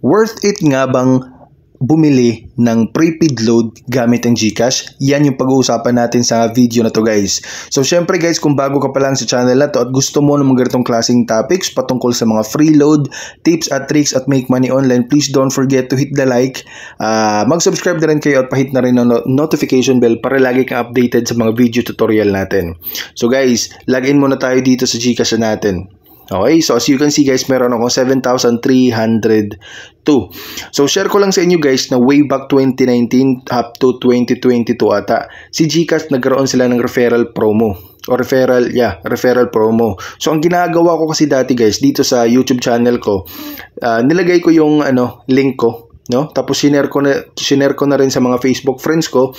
Worth it nga bang bumili ng prepaid load gamit ang GCash? Yan yung pag-uusapan natin sa video na to guys. So syempre guys, kung bago ka pa lang sa channel na to at gusto mo ng mga ganitong klaseng topics patungkol sa mga free load, tips at tricks at make money online, please don't forget to hit the like. Mag-subscribe na rin kayo at pahit na rin ng notification bell para lagi kang updated sa mga video tutorial natin. So guys, login muna tayo dito sa GCash natin. Okay, so as you can see guys, meron akong 7,302. So share ko lang sa inyo guys na way back 2019 up to 2022 ata, si GCash nagkaroon sila ng referral promo. O referral promo. So ang ginagawa ko kasi dati guys, dito sa YouTube channel ko, nilagay ko yung link ko. No? Tapos sinare ko na rin sa mga Facebook friends ko,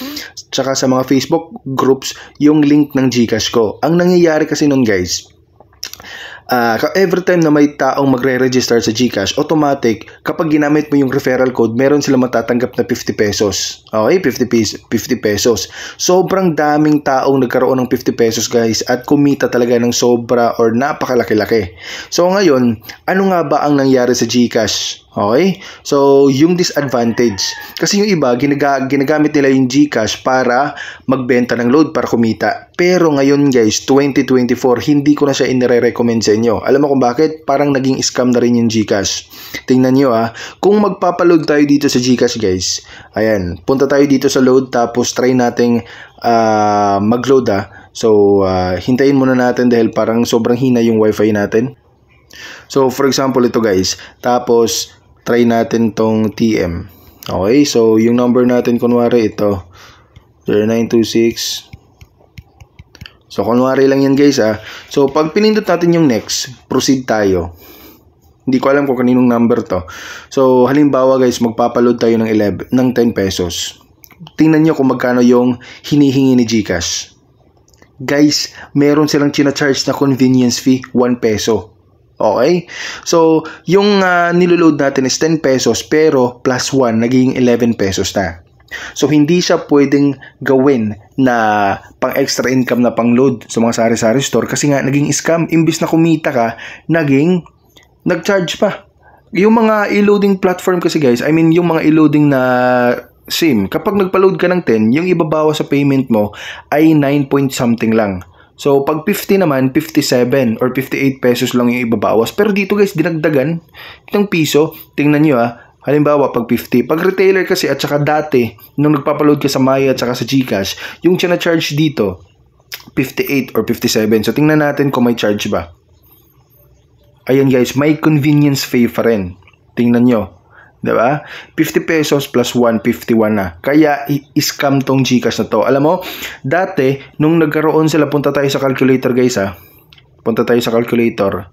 tsaka sa mga Facebook groups, yung link ng GCash ko. Ang nangyayari kasi nun guys, every time na may taong magre-register sa GCash, automatic, kapag ginamit mo yung referral code, meron sila matatanggap na 50 pesos. Okay, 50 pesos. Sobrang daming taong nagkaroon ng 50 pesos guys at kumita talaga ng sobra or napakalaki-laki. So ngayon, ano nga ba ang nangyari sa GCash? Okay? So, yung disadvantage. Kasi yung iba, ginagamit nila yung GCash para magbenta ng load para kumita. Pero ngayon guys, 2024, hindi ko na siya inire-recommend sa inyo. Alam mo kung bakit? Parang naging scam na rin yung GCash. Tingnan nyo kung magpapaload tayo dito sa GCash guys, ayan, punta tayo dito sa load tapos try nating mag-load So, hintayin muna natin dahil parang sobrang hina yung wifi natin. So, for example, ito guys, tapos try natin tong TM. Okay, so yung number natin kunwari ito 0926. So kunwari lang yan guys So pag pinindot natin yung next, proceed tayo. Hindi ko alam kung kaninong number to. So halimbawa guys, magpapaload tayo ng 10 pesos. Tingnan nyo kung magkano yung hinihingi ni GCash. Guys, meron silang china-charge na convenience fee 1 peso. Okay? So, yung niload natin is 10 pesos pero plus 1, naging 11 pesos na. So, hindi siya pwedeng gawin na pang extra income na pang load sa mga sari-sari store kasi nga naging scam. Imbis na kumita ka, nag-charge pa. Yung mga e-loading platform kasi guys, I mean yung mga e-loading na SIM, kapag nagpa-load ka ng 10, yung ibabawa sa payment mo ay 9 point something lang. So, pag 50 naman, 57 or 58 pesos lang yung ibabawas. Pero dito guys, dinagdagan ng piso. Tingnan nyo halimbawa, pag 50. Pag retailer kasi at saka dati, nung nagpapaload ka sa Maya at saka sa GCash, yung charge dito, 58 or 57. So, tingnan natin kung may charge ba. Ayan guys, may convenience fee pa rin. Tingnan nyo. Diba? 50 pesos plus 151 na. Kaya scam tong GCash na to. Alam mo, dati nung nagkaroon sila, punta tayo sa calculator guys Punta tayo sa calculator.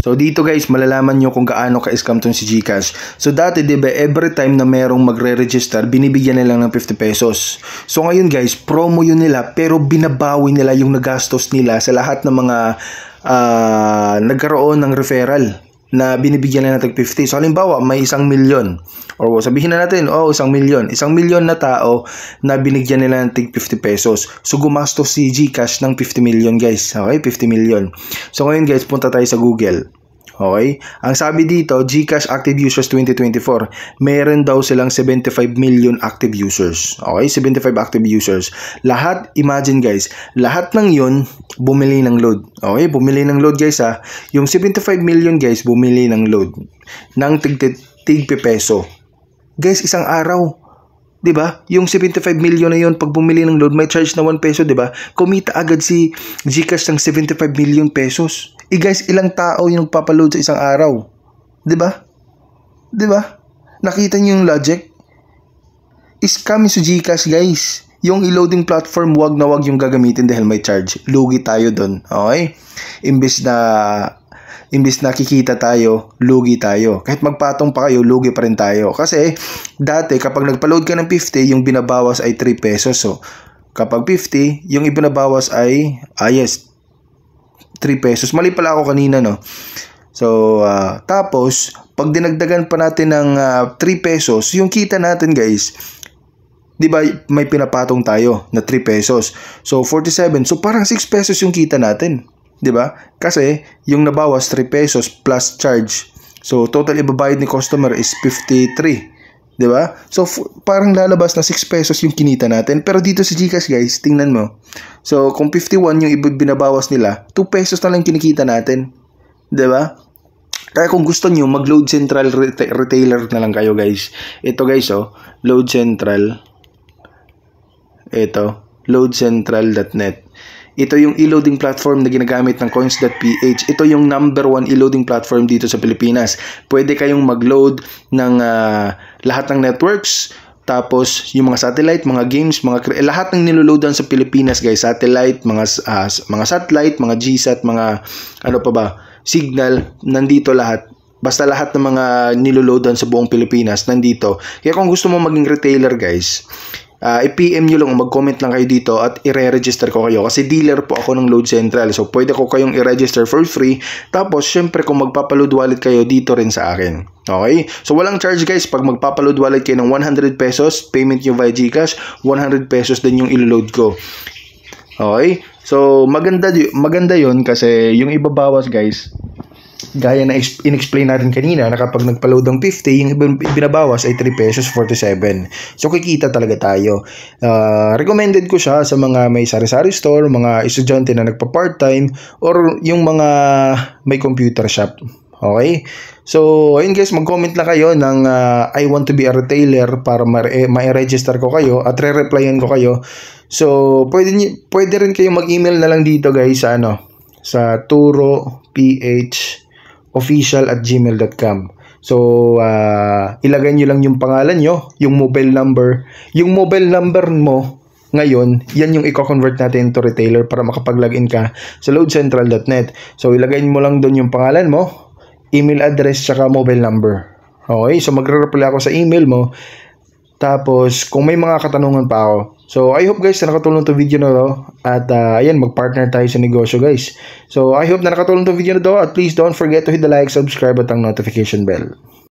So dito guys, malalaman nyo kung gaano ka-scam tong si GCash. So dati diba, every time na merong magre-register, binibigyan nila ng 50 pesos. So ngayon guys, promo yun nila pero binabawi nila yung nagastos nila sa lahat ng mga nagkaroon ng referral na binibigyan na natin 50. So halimbawa may 1 milyon or sabihin na natin 1 milyon. 1 milyon na tao na binigyan nila ng 50 pesos. So gumastos si GCash ng 50 million guys. Okay, 50 million. So ngayon guys, punta tayo sa Google. Okay? Ang sabi dito, GCash active users 2024, meron daw silang 75 million active users. Okay? 75 active users. Lahat, imagine guys, lahat ng yun, bumili ng load. Okay? Bumili ng load guys Yung 75 million guys, bumili ng load. Ng tig peso. Guys, isang araw. Diba? Yung 75 million na yun, pag bumili ng load, may charge na 1 peso, diba? Kumita agad si GCash ng 75 million pesos. Guys, ilang tao yung papaload sa isang araw? Diba? Diba? Nakita niyo yung logic? Scam sa GCash guys. Yung e-loading platform, wag na wag yung gagamitin dahil may charge. Lugi tayo dun. Okay? Imbis na kikita tayo, lugi tayo. Kahit magpatong pa kayo, lugi pa rin tayo. Kasi, dati, kapag nagpa-load ka ng 50, yung binabawas ay 3 pesos. So, kapag 50, yung ibinabawas ay, 3 pesos. Mali pala ako kanina, no? So, tapos, pag dinagdagan pa natin ng 3 pesos, yung kita natin, guys, di ba, may pinapatong tayo na 3 pesos. So, 47. So, parang 6 pesos yung kita natin. 'di ba? Kasi yung nabawas 3 pesos plus charge. So total ibabayad ni customer is 53. 'Di ba? So parang lalabas na 6 pesos yung kinita natin. Pero dito sa GCash guys, tingnan mo. So kung 51 yung binabawas nila, 2 pesos na lang kinikita natin. 'Di ba? Kaya kung gusto niyo mag-Load Central retailer na lang kayo guys. Ito guys Load Central. Ito, loadcentral.net. Ito yung e-loading platform na ginagamit ng coins.ph. Ito yung number 1 e-loading platform dito sa Pilipinas. Pwede kayong mag-load ng lahat ng networks, tapos yung mga satellite, mga games, lahat ng niloloadan sa Pilipinas guys, satellite, mga satellite, mga GSAT, mga ano pa ba, signal, nandito lahat. Basta lahat ng mga niloloadan sa buong Pilipinas nandito. Kaya kung gusto mo maging retailer guys, i-PM nyo lang, mag-comment lang kayo dito at i-re-register ko kayo kasi dealer po ako ng Load Central. So pwede ko kayong i-register for free. Tapos syempre kung magpapaload wallet kayo dito rin sa akin. Okay? So walang charge guys pag magpapaload wallet kayo ng 100 pesos, payment nyo via GCash, 100 pesos din yung ilo-load ko. Okay? So maganda yon kasi yung ibabawas guys, gaya na in-explain natin kanina na kapag nagpa-load ng 50, yung binabawas ay 3 pesos 47. So kikita talaga tayo. Recommended ko siya sa mga may sari-sari store, mga estudyante na nagpa-part-time, or yung mga may computer shop. Okay? So, ayun guys, mag-comment lang kayo ng I want to be a retailer para ma-register ko kayo at re-replyan ko kayo. So, pwede rin kayo mag-email na lang dito guys sa sa turoph@gmail.com. So, ilagay nyo lang yung pangalan nyo, yung mobile number. Yung mobile number mo ngayon, yan yung i-convert natin to retailer para makapag-login ka sa loadcentral.net. So, ilagay mo lang doon yung pangalan mo, email address, tsaka mobile number. Okay? So, magre-reply ako sa email mo. Tapos, kung may mga katanungan pa ako. So, I hope guys na nakatulong to video na to. At, ayan, mag-partner tayo sa negosyo guys. So, I hope na nakatulong to video na to. At please don't forget to hit the like, subscribe, at ang notification bell.